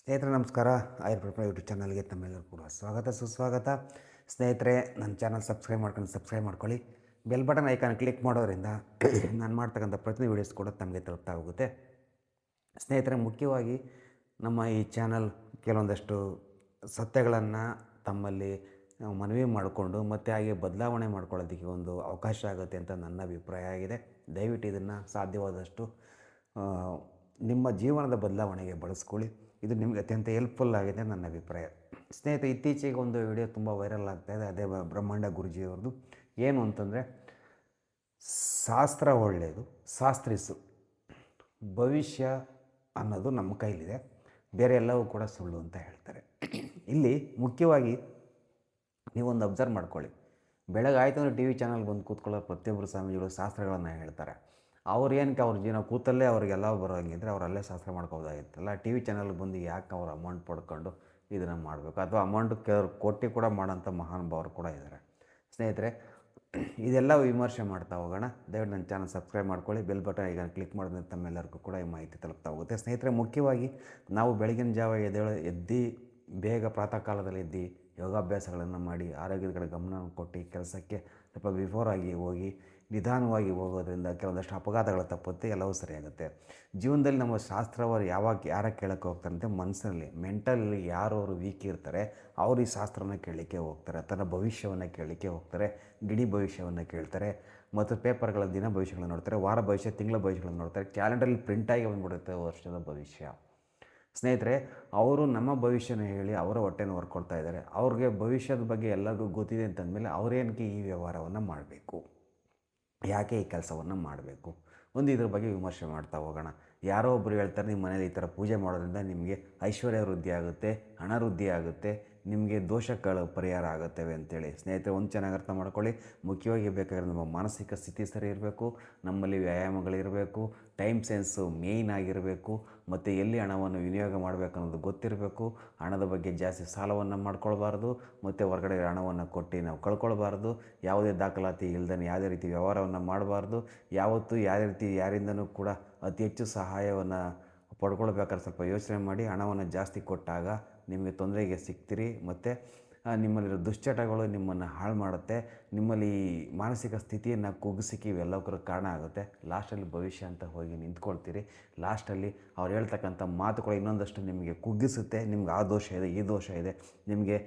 ಸ್ನೇಹಿತರೆ ನಮಸ್ಕಾರ. ಆಯುರ್ವೇದ ಯೂಟ್ಯೂಬ್ ಚಾನಲ್ಗೆ ತಮ್ಮೆಲ್ಲರೂ ಕೂಡ ಸ್ವಾಗತ ಸುಸ್ವಾಗತ. ಸ್ನೇಹಿತರೆ, ನನ್ನ ಚಾನಲ್ ಸಬ್ಸ್ಕ್ರೈಬ್ ಮಾಡ್ಕೊಳ್ಳಿ. ಬೆಲ್ ಬಟನ್ ಐಕಾನ್ ಕ್ಲಿಕ್ ಮಾಡೋದ್ರಿಂದ ನಾನು ಮಾಡ್ತಕ್ಕಂಥ ಪ್ರತಿ ವೀಡಿಯೋಸ್ ಕೂಡ ತಮಗೆ ತಲುಪ್ತಾ ಹೋಗುತ್ತೆ. ಸ್ನೇಹಿತರೆ, ಮುಖ್ಯವಾಗಿ ನಮ್ಮ ಈ ಚಾನಲ್ ಕೆಲವೊಂದಷ್ಟು ಸತ್ಯಗಳನ್ನು ತಮ್ಮಲ್ಲಿ ಮನವಿ ಮಾಡಿಕೊಂಡು ಮತ್ತು ಹಾಗೆ ಬದಲಾವಣೆ ಮಾಡ್ಕೊಳ್ಳೋದಕ್ಕೆ ಒಂದು ಅವಕಾಶ ಆಗುತ್ತೆ ಅಂತ ನನ್ನ ಅಭಿಪ್ರಾಯ ಆಗಿದೆ. ದಯವಿಟ್ಟು ಇದನ್ನು ಸಾಧ್ಯವಾದಷ್ಟು ನಿಮ್ಮ ಜೀವನದ ಬದಲಾವಣೆಗೆ ಬಳಸ್ಕೊಳ್ಳಿ. ಇದು ನಿಮಗೆ ಅತ್ಯಂತ ಹೆಲ್ಪ್ಫುಲ್ ಆಗಿದೆ ನನ್ನ ಅಭಿಪ್ರಾಯ. ಸ್ನೇಹಿತರೆ, ಇತ್ತೀಚೆಗೆ ಒಂದು ವಿಡಿಯೋ ತುಂಬ ವೈರಲ್ ಆಗ್ತಾಯಿದೆ. ಅದೇ ಬ್ರಹ್ಮಾಂಡ ಗುರೂಜಿಯವ್ರದ್ದು. ಏನು ಅಂತಂದರೆ, ಶಾಸ್ತ್ರ ಒಳ್ಳೆಯದು, ಶಾಸ್ತ್ರಿಸು, ಭವಿಷ್ಯ ಅನ್ನೋದು ನಮ್ಮ ಕೈಲಿದೆ, ಬೇರೆ ಎಲ್ಲವೂ ಕೂಡ ಸುಳ್ಳು ಅಂತ ಹೇಳ್ತಾರೆ. ಇಲ್ಲಿ ಮುಖ್ಯವಾಗಿ ನೀವೊಂದು ಅಬ್ಸರ್ವ್ ಮಾಡ್ಕೊಳ್ಳಿ. ಬೆಳಗ್ಗೆ ಆಯಿತು ಅಂದರೆ ಟಿ ವಿ ಚಾನಲ್ ಬಂದು ಕೂತ್ಕೊಳ್ಳೋ ಪ್ರತಿಯೊಬ್ಬರು ಸ್ವಾಮೀಜಿಗಳು ಶಾಸ್ತ್ರಗಳನ್ನು ಹೇಳ್ತಾರೆ. ಅವ್ರು ಏನಕ್ಕೆ ಅವ್ರ ಜೀವನ ಕೂತಲ್ಲೇ ಅವ್ರಿಗೆಲ್ಲ ಬರೋಂಗಿದ್ರೆ ಅವರಲ್ಲೇ ಶಾಸ್ತ್ರ ಮಾಡ್ಕೋಬೋದಾಗಿತ್ತಲ್ಲ. ಟಿ ವಿ ಚಾನಲ್ಗೆ ಬಂದು ಯಾಕೆ ಅವ್ರು ಅಮೌಂಟ್ ಪಡ್ಕೊಂಡು ಇದನ್ನು ಮಾಡಬೇಕು? ಅಥವಾ ಅಮೌಂಟ್ ಕೊಟ್ಟು ಕೂಡ ಮಾಡೋಂಥ ಮಹಾನುಭಾವರು ಕೂಡ ಇದ್ದಾರೆ. ಸ್ನೇಹಿತರೆ, ಇದೆಲ್ಲ ವಿಮರ್ಶೆ ಮಾಡ್ತಾ ಹೋಗೋಣ. ದಯವಿಟ್ಟು ನನ್ನ ಚಾನಲ್ ಸಬ್ಸ್ಕ್ರೈಬ್ ಮಾಡ್ಕೊಳ್ಳಿ. ಬೆಲ್ ಬಟನ್ ಈಗ ಕ್ಲಿಕ್ ಮಾಡೋದ್ರಿಂದ ತಮ್ಮೆಲ್ಲರಿಗೂ ಕೂಡ ಈ ಮಾಹಿತಿ ತಲುಪ್ತಾ ಹೋಗುತ್ತೆ. ಸ್ನೇಹಿತರೆ, ಮುಖ್ಯವಾಗಿ ನಾವು ಬೆಳಗಿನ ಜಾವ ಎದ್ದು ಬೇಗ ಪ್ರಾತಃ ಕಾಲದಲ್ಲಿ ಎದ್ದು ಯೋಗಾಭ್ಯಾಸಗಳನ್ನು ಮಾಡಿ ಆರೋಗ್ಯದ ಕಡೆ ಗಮನ ಕೊಟ್ಟು ಕೆಲಸಕ್ಕೆ ಸ್ವಲ್ಪ ಬಿಫೋರಾಗಿ ಹೋಗಿ ನಿಧಾನವಾಗಿ ಹೋಗೋದ್ರಿಂದ ಕೆಲವೊಂದಷ್ಟು ಅಪಘಾತಗಳು ತಪ್ಪುತ್ತೆ, ಎಲ್ಲವೂ ಸರಿಯಾಗುತ್ತೆ. ಜೀವನದಲ್ಲಿ ನಮ್ಮ ಶಾಸ್ತ್ರವರು ಯಾರ ಕೇಳೋಕ್ಕೆ ಹೋಗ್ತಾರಂತೆ, ಮನಸ್ಸಿನಲ್ಲಿ ಮೆಂಟಲಿ ಯಾರು ಅವರು ವೀಕ್ ಇರ್ತಾರೆ ಅವರು ಈ ಶಾಸ್ತ್ರವನ್ನು ಕೇಳಲಿಕ್ಕೆ ಹೋಗ್ತಾರೆ. ತನ್ನ ಭವಿಷ್ಯವನ್ನು ಕೇಳಲಿಕ್ಕೆ ಹೋಗ್ತಾರೆ, ಗಿಡಿ ಭವಿಷ್ಯವನ್ನು ಕೇಳ್ತಾರೆ, ಮತ್ತು ಪೇಪರ್ಗಳ ದಿನ ಭವಿಷ್ಯಗಳನ್ನು ನೋಡ್ತಾರೆ, ವಾರ ಭವಿಷ್ಯ, ತಿಂಗಳ ಭವಿಷ್ಯಗಳನ್ನು ನೋಡ್ತಾರೆ. ಕ್ಯಾಲೆಂಡರಲ್ಲಿ ಪ್ರಿಂಟಾಗಿ ಬಂದುಬಿಡುತ್ತೆ ವರ್ಷದ ಭವಿಷ್ಯ. ಸ್ನೇಹಿತರೆ, ಅವರು ನಮ್ಮ ಭವಿಷ್ಯನ ಹೇಳಿ ಅವರ ಹೊಟ್ಟೆನ ಹೊರ್ಕೊಳ್ತಾ ಇದ್ದಾರೆ. ಅವ್ರಿಗೆ ಭವಿಷ್ಯದ ಬಗ್ಗೆ ಎಲ್ಲರಿಗೂ ಗೊತ್ತಿದೆ ಅಂತಂದಮೇಲೆ ಅವರೇನಕ್ಕೆ ಈ ವ್ಯವಹಾರವನ್ನು ಮಾಡಬೇಕು, ಯಾಕೆ ಈ ಕೆಲಸವನ್ನು ಮಾಡಬೇಕು, ಒಂದು ಇದ್ರ ಬಗ್ಗೆ ವಿಮರ್ಶೆ ಮಾಡ್ತಾ ಹೋಗೋಣ. ಯಾರೋ ಒಬ್ಬರು ಹೇಳ್ತಾರೆ, ನಿಮ್ಮ ಮನೇಲಿ ಈ ಥರ ಪೂಜೆ ಮಾಡೋದ್ರಿಂದ ನಿಮಗೆ ಐಶ್ವರ್ಯ ವೃದ್ಧಿ ಆಗುತ್ತೆ, ಹಣ ವೃದ್ಧಿ ಆಗುತ್ತೆ, ನಿಮಗೆ ದೋಷಗಳು ಪರಿಹಾರ ಆಗುತ್ತವೆ ಅಂತೇಳಿ. ಸ್ನೇಹಿತರೆ, ಒಂದು ಚೆನ್ನಾಗಿ ಅರ್ಥ ಮಾಡ್ಕೊಳ್ಳಿ. ಮುಖ್ಯವಾಗಿ ಬೇಕಾದ್ರೆ ನಮ್ಮ ಮಾನಸಿಕ ಸ್ಥಿತಿ ಸರಿ ಇರಬೇಕು, ನಮ್ಮಲ್ಲಿ ವ್ಯಾಯಾಮಗಳಿರಬೇಕು, ಟೈಮ್ ಸೆನ್ಸು ಮೇಯ್ನ್ ಆಗಿರಬೇಕು, ಮತ್ತು ಎಲ್ಲಿ ಹಣವನ್ನು ವಿನಿಯೋಗ ಮಾಡಬೇಕು ಅನ್ನೋದು ಗೊತ್ತಿರಬೇಕು. ಹಣದ ಬಗ್ಗೆ ಜಾಸ್ತಿ ಸಾಲವನ್ನು ಮಾಡ್ಕೊಳ್ಬಾರ್ದು, ಮತ್ತು ಹೊರಗಡೆ ಹಣವನ್ನು ಕೊಟ್ಟು ನಾವು ಕಳ್ಕೊಳ್ಬಾರ್ದು. ಯಾವುದೇ ದಾಖಲಾತಿ ಇಲ್ಲದೇ ಯಾವುದೇ ರೀತಿ ವ್ಯವಹಾರವನ್ನು ಮಾಡಬಾರ್ದು. ಯಾವತ್ತೂ ಯಾವುದೇ ರೀತಿ ಯಾರಿಂದನೂ ಕೂಡ ಅತಿ ಹೆಚ್ಚು ಸಹಾಯವನ್ನು ಪಡ್ಕೊಳ್ಬೇಕಾದ್ರೆ ಸ್ವಲ್ಪ ಯೋಚನೆ ಮಾಡಿ. ಹಣವನ್ನು ಜಾಸ್ತಿ ಕೊಟ್ಟಾಗ ನಿಮಗೆ ತೊಂದರೆಗೆ ಸಿಗ್ತೀರಿ, ಮತ್ತು ನಿಮ್ಮಲ್ಲಿರೋ ದುಶ್ಚಟಗಳು ನಿಮ್ಮನ್ನು ಹಾಳು ಮಾಡುತ್ತೆ, ನಿಮ್ಮಲ್ಲಿ ಮಾನಸಿಕ ಸ್ಥಿತಿಯನ್ನು ಕುಗ್ಗಿಸಿಕೆ ಇವೆಲ್ಲಕ್ಕೂ ಕಾರಣ ಆಗುತ್ತೆ. ಲಾಸ್ಟಲ್ಲಿ ಭವಿಷ್ಯ ಅಂತ ಹೋಗಿ ನಿಂತ್ಕೊಳ್ತೀರಿ. ಲಾಸ್ಟಲ್ಲಿ ಅವ್ರು ಹೇಳ್ತಕ್ಕಂಥ ಮಾತುಗಳು ಇನ್ನೊಂದಷ್ಟು ನಿಮಗೆ ಕುಗ್ಗಿಸುತ್ತೆ. ನಿಮ್ಗೆ ಆ ದೋಷ ಇದೆ, ಈ ದೋಷ ಇದೆ, ನಿಮಗೆ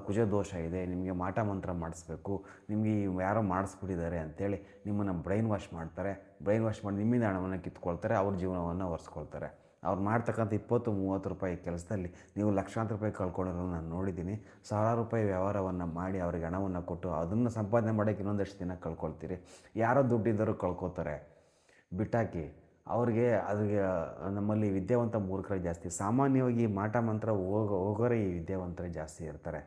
ಕುಜ ದೋಷ ಇದೆ, ನಿಮಗೆ ಮಾಟ ಮಂತ್ರ ಮಾಡಿಸ್ಬೇಕು, ನಿಮಗೆ ಯಾರೋ ಮಾಡಿಸ್ಬಿಟ್ಟಿದ್ದಾರೆ ಅಂಥೇಳಿ ನಿಮ್ಮನ್ನು ಬ್ರೈನ್ ವಾಶ್ ಮಾಡ್ತಾರೆ. ಬ್ರೈನ್ ವಾಶ್ ಮಾಡಿ ನಿಮ್ಮಿಂದ ಹಣವನ್ನು ಕಿತ್ಕೊಳ್ತಾರೆ, ಅವ್ರ ಜೀವನವನ್ನು ಒರೆಸ್ಕೊಳ್ತಾರೆ. ಅವ್ರು ಮಾಡ್ತಕ್ಕಂಥ 20-30 ರೂಪಾಯಿ ಕೆಲಸದಲ್ಲಿ ನೀವು ಲಕ್ಷಾಂತರ ರೂಪಾಯಿ ಕಳ್ಕೊಳ್ಳೋದು ನಾನು ನೋಡಿದ್ದೀನಿ. ಸಾವಿರಾರು ರೂಪಾಯಿ ವ್ಯವಹಾರವನ್ನು ಮಾಡಿ ಅವರಿಗೆ ಹಣವನ್ನು ಕೊಟ್ಟು ಅದನ್ನು ಸಂಪಾದನೆ ಮಾಡೋಕ್ಕೆ ಇನ್ನೊಂದಷ್ಟು ದಿನ ಕಳ್ಕೊಳ್ತೀರಿ. ಯಾರೋ ದುಡ್ಡಿದ್ದರೂ ಕಳ್ಕೊತಾರೆ, ಬಿಟ್ಟಾಕಿ. ಅವ್ರಿಗೆ ನಮ್ಮಲ್ಲಿ ವಿದ್ಯಾವಂತ ಮೂರ್ಖರೇ ಜಾಸ್ತಿ. ಸಾಮಾನ್ಯವಾಗಿ ಮಾಟ ಮಂತ್ರ ಹೋಗೋರೆ ಈ ವಿದ್ಯಾವಂತರೇ ಜಾಸ್ತಿ ಇರ್ತಾರೆ.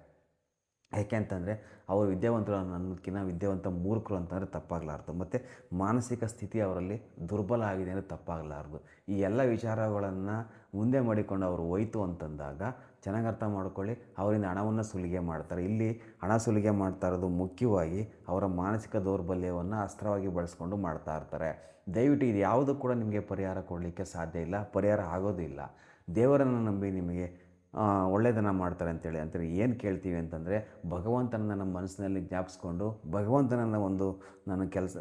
ಯಾಕೆ ಅಂತಂದರೆ ಅವರು ವಿದ್ಯಾವಂತರು ಅನ್ನೋದಕ್ಕಿಂತ ವಿದ್ಯಾವಂತ ಮೂರ್ಖರು ಅಂತಂದರೆ ತಪ್ಪಾಗಲಾರ್ದು, ಮತ್ತು ಮಾನಸಿಕ ಸ್ಥಿತಿ ಅವರಲ್ಲಿ ದುರ್ಬಲ ಆಗಿದೆ ಅಂದರೆ ತಪ್ಪಾಗಲಾರ್ದು. ಈ ಎಲ್ಲ ವಿಚಾರಗಳನ್ನು ಮುಂದೆ ಮಾಡಿಕೊಂಡು ಅವರು ಹೋಯ್ತು ಅಂತಂದಾಗ ಚೆನ್ನಾಗಿ ಅರ್ಥ ಮಾಡ್ಕೊಳ್ಳಿ, ಅವರಿಂದ ಹಣವನ್ನು ಸುಲಿಗೆ ಮಾಡ್ತಾರೆ. ಇಲ್ಲಿ ಹಣ ಸುಲಿಗೆ ಮಾಡ್ತಾ ಇರೋದು ಮುಖ್ಯವಾಗಿ ಅವರ ಮಾನಸಿಕ ದೌರ್ಬಲ್ಯವನ್ನು ಅಸ್ತ್ರವಾಗಿ ಬಳಸ್ಕೊಂಡು ಮಾಡ್ತಾ ಇರ್ತಾರೆ. ದಯವಿಟ್ಟು ಇದು ಯಾವುದು ಕೂಡ ನಿಮಗೆ ಪರಿಹಾರ ಕೊಡಲಿಕ್ಕೆ ಸಾಧ್ಯ ಇಲ್ಲ, ಪರಿಹಾರ ಆಗೋದಿಲ್ಲ. ದೇವರನ್ನು ನಂಬಿ ನಿಮಗೆ ಒಳ್ಳೆಯದನ್ನು ಮಾಡ್ತಾರೆ ಅಂತೇಳಿ ಏನು ಕೇಳ್ತೀವಿ ಅಂತಂದರೆ, ಭಗವಂತನನ್ನು ನಮ್ಮ ಮನಸ್ಸಿನಲ್ಲಿ ಜ್ಞಾಪಿಸ್ಕೊಂಡು ಭಗವಂತನನ್ನು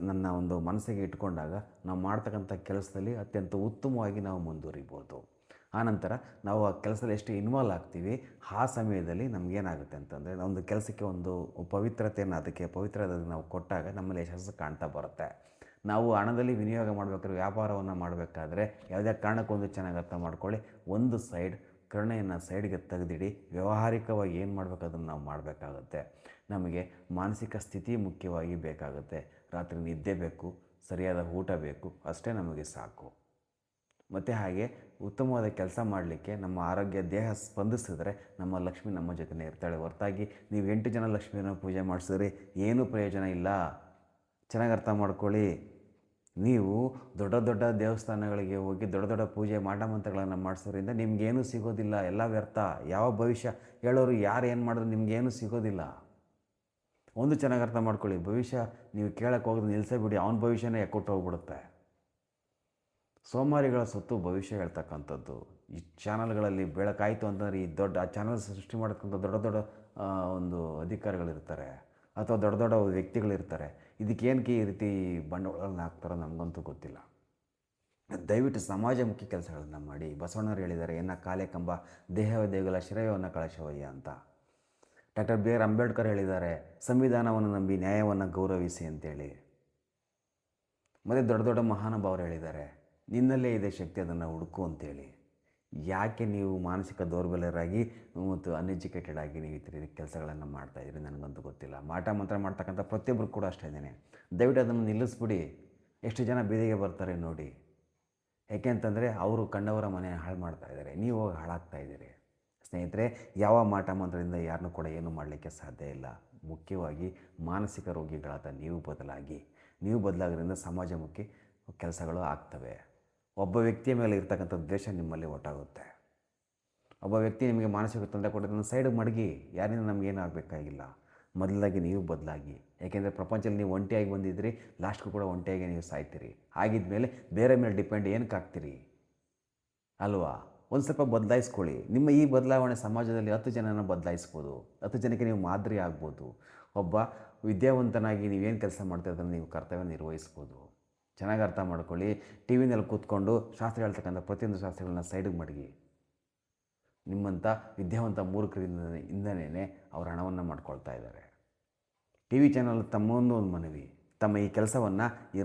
ನನ್ನ ಒಂದು ಮನಸ್ಸಿಗೆ ಇಟ್ಕೊಂಡಾಗ ನಾವು ಮಾಡ್ತಕ್ಕಂಥ ಕೆಲಸದಲ್ಲಿ ಅತ್ಯಂತ ಉತ್ತಮವಾಗಿ ನಾವು ಮುಂದುವರಿಬೋದು. ಆನಂತರ ನಾವು ಆ ಕೆಲಸದಲ್ಲಿ ಎಷ್ಟು ಇನ್ವಾಲ್ವ್ ಆಗ್ತೀವಿ, ಆ ಸಮಯದಲ್ಲಿ ನಮಗೇನಾಗುತ್ತೆ ಅಂತಂದರೆ, ಒಂದು ಕೆಲಸಕ್ಕೆ ಒಂದು ಪವಿತ್ರತೆಯನ್ನು ಅದಕ್ಕೆ ನಾವು ಕೊಟ್ಟಾಗ ನಮ್ಮಲ್ಲಿ ಯಶಸ್ಸು ಕಾಣ್ತಾ ಬರುತ್ತೆ. ನಾವು ಹಣದಲ್ಲಿ ವಿನಿಯೋಗ ಮಾಡಬೇಕಾದ್ರೆ, ವ್ಯಾಪಾರವನ್ನು ಮಾಡಬೇಕಾದ್ರೆ ಯಾವುದೇ ಕಾರಣಕ್ಕೊಂದು ಚೆನ್ನಾಗಿ ಅರ್ಥ ಮಾಡ್ಕೊಳ್ಳಿ, ಒಂದು ಸೈಡ್ ಕರುಣೆಯನ್ನು ಸೈಡ್ಗೆ ತೆಗೆದಿಡಿ. ವ್ಯಾವಹಾರಿಕವಾಗಿ ಏನು ಮಾಡಬೇಕು ಅದನ್ನು ನಾವು ಮಾಡಬೇಕಾಗುತ್ತೆ. ನಮಗೆ ಮಾನಸಿಕ ಸ್ಥಿತಿ ಮುಖ್ಯವಾಗಿ ಬೇಕಾಗುತ್ತೆ. ರಾತ್ರಿ ನಿದ್ದೆ ಬೇಕು, ಸರಿಯಾದ ಊಟ ಬೇಕು, ಅಷ್ಟೇ ನಮಗೆ ಸಾಕು. ಮತ್ತು ಹಾಗೆ ಉತ್ತಮವಾದ ಕೆಲಸ ಮಾಡಲಿಕ್ಕೆ ನಮ್ಮ ಆರೋಗ್ಯ ದೇಹ ಸ್ಪಂದಿಸಿದ್ರೆ ನಮ್ಮ ಲಕ್ಷ್ಮಿ ನಮ್ಮ ಜೊತೆನೇ ಇರ್ತಾಳೆ. ಹೊರತಾಗಿ ನೀವು 8 ಜನ ಲಕ್ಷ್ಮಿಯನ್ನು ಪೂಜೆ ಮಾಡಿಸಿದ್ರೆ ಏನೂ ಪ್ರಯೋಜನ ಇಲ್ಲ. ಚೆನ್ನಾಗಿ ಅರ್ಥ ಮಾಡ್ಕೊಳ್ಳಿ. ನೀವು ದೊಡ್ಡ ದೊಡ್ಡ ದೇವಸ್ಥಾನಗಳಿಗೆ ಹೋಗಿ ದೊಡ್ಡ ದೊಡ್ಡ ಪೂಜೆ ಮಾಟ ಮಂತ್ರಗಳನ್ನು ಮಾಡಿಸೋದ್ರಿಂದ ನಿಮಗೇನೂ ಸಿಗೋದಿಲ್ಲ, ಎಲ್ಲ ವ್ಯರ್ಥ. ಯಾವ ಭವಿಷ್ಯ ಹೇಳೋರು ಯಾರು ಏನು ಮಾಡಿದ್ರು ನಿಮಗೇನೂ ಸಿಗೋದಿಲ್ಲ. ಒಂದು ಚೆನ್ನಾಗಿ ಅರ್ಥ ಮಾಡ್ಕೊಳ್ಳಿ, ಭವಿಷ್ಯ ನೀವು ಕೇಳಕ್ಕೆ ಹೋಗೋದು ನಿಲ್ಲಿಸೇ ಬಿಡಿ, ಅವನ ಭವಿಷ್ಯನೇ ಎಕ್ಕೊಟ್ಟು ಹೋಗ್ಬಿಡುತ್ತೆ. ಸೋಮಾರಿಗಳ ಸೊತ್ತು ಭವಿಷ್ಯ ಹೇಳ್ತಕ್ಕಂಥದ್ದು. ಈ ಚಾನಲ್ಗಳಲ್ಲಿ ಬೆಳಕಾಯಿತು ಅಂತಂದರೆ ಈ ದೊಡ್ಡ ಆ ಚಾನಲ್ ಸೃಷ್ಟಿ ಮಾಡೋಕ್ಕಂಥ ದೊಡ್ಡ ದೊಡ್ಡ ಒಂದು ಅಧಿಕಾರಿಗಳಿರ್ತಾರೆ ಅಥವಾ ದೊಡ್ಡ ದೊಡ್ಡ ವ್ಯಕ್ತಿಗಳಿರ್ತಾರೆ. ಇದಕ್ಕೇನಕ್ಕೆ ಈ ರೀತಿ ಬಂಡವಾಳಗಳನ್ನ ಹಾಕ್ತಾರೋ ನಮಗಂತೂ ಗೊತ್ತಿಲ್ಲ. ದಯವಿಟ್ಟು ಸಮಾಜಮುಖಿ ಕೆಲಸಗಳನ್ನು ಮಾಡಿ. ಬಸವಣ್ಣವ್ರು ಹೇಳಿದ್ದಾರೆ, ಎನ್ನ ಕಾಲೇ ಕಂಬ ದೇಹವ ದೇಗುಲ ಶಿರವನ್ನ ಕಳಶವಯ್ಯ ಅಂತ. ಡಾಕ್ಟರ್ ಬಿ ಆರ್ ಅಂಬೇಡ್ಕರ್ ಹೇಳಿದ್ದಾರೆ, ಸಂವಿಧಾನವನ್ನು ನಂಬಿ ನ್ಯಾಯವನ್ನು ಗೌರವಿಸಿ ಅಂತೇಳಿ. ಮತ್ತು ದೊಡ್ಡ ದೊಡ್ಡ ಮಹಾನುಭಾವರು ಹೇಳಿದ್ದಾರೆ, ನಿನ್ನಲ್ಲೇ ಇದೆ ಶಕ್ತಿ, ಅದನ್ನು ಹುಡುಕು ಅಂತೇಳಿ. ಯಾಕೆ ನೀವು ಮಾನಸಿಕ ದೌರ್ಬಲ್ಯರಾಗಿ ಮತ್ತು ಅನ್ಎಜುಕೇಟೆಡ್ ಆಗಿ ನೀವು ಈ ರೀತಿ ಕೆಲಸಗಳನ್ನು ಮಾಡ್ತಾಯಿದ್ರಿ ನನಗಂತೂ ಗೊತ್ತಿಲ್ಲ. ಮಾಟ ಮಂತ್ರ ಮಾಡ್ತಕ್ಕಂಥ ಪ್ರತಿಯೊಬ್ಬರು ಕೂಡ ಅಷ್ಟೇ ಇದ್ದೇನೆ. ದಯವಿಟ್ಟು ಅದನ್ನು ನಿಲ್ಲಿಸ್ಬಿಡಿ. ಎಷ್ಟು ಜನ ಬೀದಿಗೆ ಬರ್ತಾರೆ ನೋಡಿ. ಯಾಕೆಂತಂದರೆ ಅವರು ಕಂಡವರ ಮನೆ ಹಾಳು ಮಾಡ್ತಾಯಿದ್ದಾರೆ, ನೀವು ಹೋಗಿ ಹಾಳಾಗ್ತಾಯಿದ್ದೀರಿ. ಸ್ನೇಹಿತರೆ, ಯಾವ ಮಾಟ ಮಂತ್ರದಿಂದ ಯಾರನ್ನೂ ಕೂಡ ಏನೂ ಮಾಡಲಿಕ್ಕೆ ಸಾಧ್ಯ ಇಲ್ಲ. ಮುಖ್ಯವಾಗಿ ಮಾನಸಿಕ ರೋಗಿಗಳಾದ ನೀವು ಬದಲಾಗೋದ್ರಿಂದ ಸಮಾಜಮುಖಿ ಕೆಲಸಗಳು ಆಗ್ತವೆ. ಒಬ್ಬ ವ್ಯಕ್ತಿಯ ಮೇಲೆ ಇರ್ತಕ್ಕಂಥ ದ್ವೇಷ ನಿಮ್ಮಲ್ಲಿ ಒಟ್ಟಾಗುತ್ತೆ. ಒಬ್ಬ ವ್ಯಕ್ತಿ ನಿಮಗೆ ಮಾನಸಿಕ ತೊಂದರೆ ಕೊಡೋದನ್ನು ಸೈಡಿಗೆ ಮಡಗಿ. ಯಾರಿಂದ ನಮಗೇನು ಆಗಬೇಕಾಗಿಲ್ಲ. ಮೊದಲಾಗಿ ನೀವು ಬದಲಾಗಿ. ಯಾಕೆಂದರೆ ಪ್ರಪಂಚದಲ್ಲಿ ನೀವು ಒಂಟಿಯಾಗಿ ಬಂದಿದ್ರಿ, ಲಾಸ್ಟ್ಗೂ ಕೂಡ ಒಂಟಿಯಾಗಿ ನೀವು ಸಾಯ್ತೀರಿ. ಆಗಿದ್ಮೇಲೆ ಬೇರೆ ಮೇಲೆ ಡಿಪೆಂಡ್ ಏನಕ್ಕೆ ಆಗ್ತೀರಿ ಅಲ್ವಾ? ಒಂದು ಸ್ವಲ್ಪ ಬದಲಾಯಿಸ್ಕೊಳ್ಳಿ. ನಿಮ್ಮ ಈ ಬದಲಾವಣೆ ಸಮಾಜದಲ್ಲಿ 10 ಜನನ ಬದಲಾಯಿಸ್ಬೋದು. 10 ಜನಕ್ಕೆ ನೀವು ಮಾದರಿ ಆಗ್ಬೋದು. ಒಬ್ಬ ವಿದ್ಯಾವಂತನಾಗಿ ನೀವೇನು ಕೆಲಸ ಮಾಡ್ತೀರ ಅದನ್ನು ನೀವು ಕರ್ತವ್ಯ ನಿರ್ವಹಿಸ್ಬೋದು. ಚೆನ್ನಾಗಿ ಅರ್ಥ ಮಾಡ್ಕೊಳ್ಳಿ. ಟಿ ವಿನಲ್ಲಿ ಕೂತ್ಕೊಂಡು ಶಾಸ್ತ್ರ ಹೇಳ್ತಕ್ಕಂಥ ಪ್ರತಿಯೊಂದು ಶಾಸ್ತ್ರಗಳನ್ನ ಸೈಡಿಗೆ ಮಡಗಿ. ನಿಮ್ಮಂಥ ವಿದ್ಯಾವಂತ ಮೂರ್ಖರಿಂದನೇ ಅವ್ರ ಹಣವನ್ನು ಮಾಡ್ಕೊಳ್ತಾ ಇದ್ದಾರೆ. ಟಿ ವಿ ಚಾನಲ್ ತಮ್ಮೊಂದು ಒಂದು ಮನವಿ, ತಮ್ಮ ಈ ಕೆಲಸವನ್ನು ಈ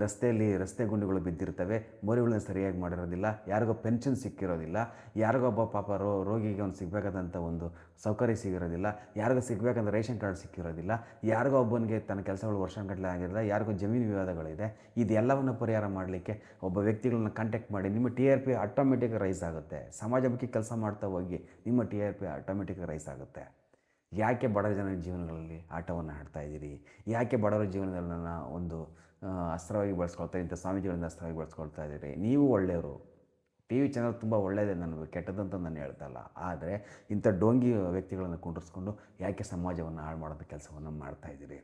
ರಸ್ತೆ ಗುಂಡಿಗಳು ಬಿದ್ದಿರ್ತವೆ, ಮೋರಿಗಳನ್ನ ಸರಿಯಾಗಿ ಮಾಡಿರೋದಿಲ್ಲ, ಯಾರಿಗೋ ಪೆನ್ಷನ್ ಸಿಕ್ಕಿರೋದಿಲ್ಲ, ಯಾರಿಗೋ ಒಬ್ಬ ಪಾಪ ರೋಗಿಗೆ ಒಂದು ಸಿಗಬೇಕಾದಂಥ ಒಂದು ಸೌಕರ್ಯ ಸಿಗಿರೋದಿಲ್ಲ, ಯಾರಿಗೋ ಸಿಗಬೇಕಂತ ರೇಷನ್ ಕಾರ್ಡ್ ಸಿಕ್ಕಿರೋದಿಲ್ಲ, ಯಾರಿಗೋ ಒಬ್ಬನಿಗೆ ತನ್ನ ಕೆಲಸಗಳು ವರ್ಷಗಟ್ಟಲೆ ಆಗಿರೋಲ್ಲ, ಯಾರಿಗೋ ಜಮೀನು ವಿವಾದಗಳಿದೆ. ಇದೆಲ್ಲವನ್ನು ಪರಿಹಾರ ಮಾಡಲಿಕ್ಕೆ ಒಬ್ಬ ವ್ಯಕ್ತಿಗಳನ್ನ ಕಾಂಟ್ಯಾಕ್ಟ್ ಮಾಡಿ. ನಿಮ್ಮ TRP ಆಟೋಮೆಟಿಕ್ ರೈಸ್ ಆಗುತ್ತೆ. ಸಮಾಜಮುಖಿ ಕೆಲಸ ಮಾಡ್ತಾ ಹೋಗಿ ನಿಮ್ಮ TRP ಆಟೋಮೆಟಿಕ್ ರೈಸ್ ಆಗುತ್ತೆ. ಯಾಕೆ ಬಡ ಜನರ ಜೀವನಗಳಲ್ಲಿ ಆಟವನ್ನು ಆಡ್ತಾ ಇದ್ದೀರಿ? ಯಾಕೆ ಬಡವರ ಜೀವನದಲ್ಲಿ ನನ್ನ ಒಂದು ಅಸ್ತ್ರವಾಗಿ ಬಳಸ್ಕೊಳ್ತಾ ಇಂಥ ಸ್ವಾಮೀಜಿಗಳಿಂದ ಅಸ್ತ್ರವಾಗಿ ಬಳಸ್ಕೊಳ್ತಾ ಇದ್ದೀರಿ? ನೀವು ಒಳ್ಳೆಯವರು. ಟಿ ವಿ ಚಾನಲ್ ತುಂಬ ಒಳ್ಳೆಯದೇ, ನನಗೆ ಕೆಟ್ಟದಂತ ನಾನು ಹೇಳ್ತಾ ಇಲ್ಲ. ಆದರೆ ಇಂಥ ಡೋಂಗಿ ವ್ಯಕ್ತಿಗಳನ್ನು ಕುಂಡ್ರಿಸ್ಕೊಂಡು ಯಾಕೆ ಸಮಾಜವನ್ನು ಹಾಳು ಮಾಡೋದು ಕೆಲಸವನ್ನು ಮಾಡ್ತಾ ಇದ್ದೀರಿ?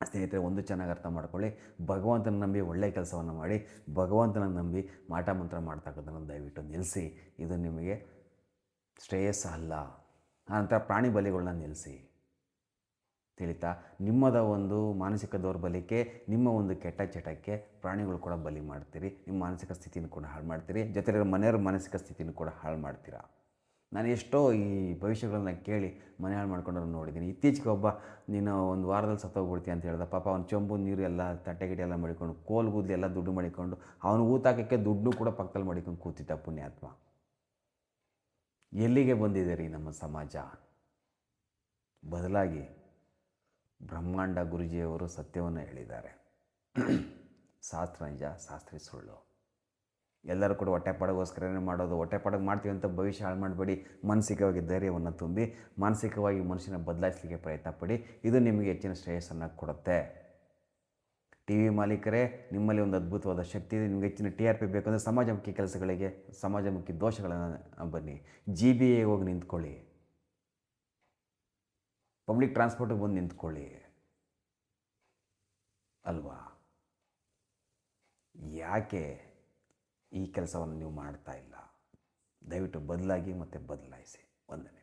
ಸ್ನೇಹಿತರೆ, ಒಂದು ಚೆನ್ನಾಗಿ ಅರ್ಥ ಮಾಡ್ಕೊಳ್ಳಿ. ಭಗವಂತನ ನಂಬಿ ಒಳ್ಳೆಯ ಕೆಲಸವನ್ನು ಮಾಡಿ. ಭಗವಂತನ ನಂಬಿ ಮಾಟ ಮಂತ್ರ ಮಾಡ್ತಕ್ಕಂಥದ್ದನ್ನು ದಯವಿಟ್ಟು ನಿಲ್ಲಿಸಿ. ಇದು ನಿಮಗೆ ಶ್ರೇಯಸ್ಸ ಅಲ್ಲ. ಆನಂತರ ಪ್ರಾಣಿ ಬಲಿಗಳನ್ನ ನಿಲ್ಲಿಸಿ. ತಿಳಿತಾ? ನಿಮ್ಮದ ಒಂದು ಮಾನಸಿಕ ದೌರ್ಬಲ್ಯಕ್ಕೆ, ನಿಮ್ಮ ಒಂದು ಕೆಟ್ಟ ಚಟಕ್ಕೆ ಪ್ರಾಣಿಗಳು ಕೂಡ ಬಲಿ ಮಾಡ್ತೀರಿ. ನಿಮ್ಮ ಮಾನಸಿಕ ಸ್ಥಿತಿಯನ್ನು ಕೂಡ ಹಾಳು ಮಾಡ್ತೀರಿ. ಜೊತೆಲಿರೋ ಮನೆಯವ್ರ ಮಾನಸಿಕ ಸ್ಥಿತಿಯನ್ನು ಕೂಡ ಹಾಳು ಮಾಡ್ತೀರಾ. ನಾನು ಎಷ್ಟೋ ಈ ಭವಿಷ್ಯಗಳನ್ನ ಕೇಳಿ ಮನೆ ಹಾಳು ಮಾಡ್ಕೊಂಡವ್ರು ನೋಡಿದ್ದೀನಿ. ಇತ್ತೀಚೆಗೆ ಒಬ್ಬ ನೀನು ಒಂದು ವಾರದಲ್ಲಿ ಸತ್ತೋಗ್ಬಿಡ್ತೀಯ ಅಂತ ಹೇಳ್ದ. ಪಾಪ ಅವ್ನು ಚೊಂಬು ನೀರು ಎಲ್ಲ ತಟ್ಟೆಗಿಟ್ಟೆ ಎಲ್ಲ ಮಾಡಿಕೊಂಡು, ಕೋಲ್ಗೂದಲಿ ಎಲ್ಲ ದುಡ್ಡು ಮಾಡಿಕೊಂಡು, ಅವನು ಊತಾಕಕ್ಕೆ ದುಡ್ಡು ಕೂಡ ಪಕ್ಕದಲ್ಲಿ ಮಾಡಿಕೊಂಡು ಕೂತಿದ್ದ ಪುಣ್ಯಾತ್ಮ. ಎಲ್ಲಿಗೆ ಬಂದಿದೆ ರೀ ನಮ್ಮ ಸಮಾಜ? ಬದಲಾಗಿ. ಬ್ರಹ್ಮಾಂಡ ಗುರುಜಿಯವರು ಸತ್ಯವನ್ನು ಹೇಳಿದ್ದಾರೆ. ಶಾಸ್ತ್ರ ನಿಜ, ಶಾಸ್ತ್ರಿ ಸುಳ್ಳು. ಎಲ್ಲರೂ ಕೂಡ ಹೊಟ್ಟೆಪಾಡಿಗೋಸ್ಕರನೇ ಮಾಡೋದು. ಹೊಟ್ಟೆಪಾಡಿಗೆ ಮಾಡ್ತೀವಿ ಅಂತ ಭವಿಷ್ಯ ಹಾಳು ಮಾಡಬೇಡಿ. ಮಾನಸಿಕವಾಗಿ ಧೈರ್ಯವನ್ನು ತುಂಬಿ, ಮಾನಸಿಕವಾಗಿ ಮನುಷ್ಯನ ಬದಲಾಯಿಸಲಿಕ್ಕೆ ಪ್ರಯತ್ನ ಪಡಿ. ಇದು ನಿಮಗೆ ಹೆಚ್ಚಿನ ಶ್ರೇಯಸ್ಸನ್ನು ಕೊಡುತ್ತೆ. ಟಿ ವಿ ಮಾಲೀಕರೇ, ನಿಮ್ಮಲ್ಲಿ ಒಂದು ಅದ್ಭುತವಾದ ಶಕ್ತಿ ಇದೆ. ನಿಮಗೆ ಹೆಚ್ಚಿನ TRP ಬೇಕಂದರೆ ಸಮಾಜಮುಖಿ ಕೆಲಸಗಳಿಗೆ, ಸಮಾಜಮುಖಿ ದೋಷಗಳನ್ನು ಬನ್ನಿ. GBA ಹೋಗಿ ನಿಂತ್ಕೊಳ್ಳಿ. ಪಬ್ಲಿಕ್ ಟ್ರಾನ್ಸ್ಪೋರ್ಟಿಗೆ ಬಂದು ನಿಂತ್ಕೊಳ್ಳಿ ಅಲ್ವಾ? ಯಾಕೆ ಈ ಕೆಲಸವನ್ನು ನೀವು ಮಾಡ್ತಾ ಇಲ್ಲ? ದಯವಿಟ್ಟು ಬದಲಾಗಿ ಮತ್ತು ಬದಲಾಯಿಸಿ. ವಂದನೆ.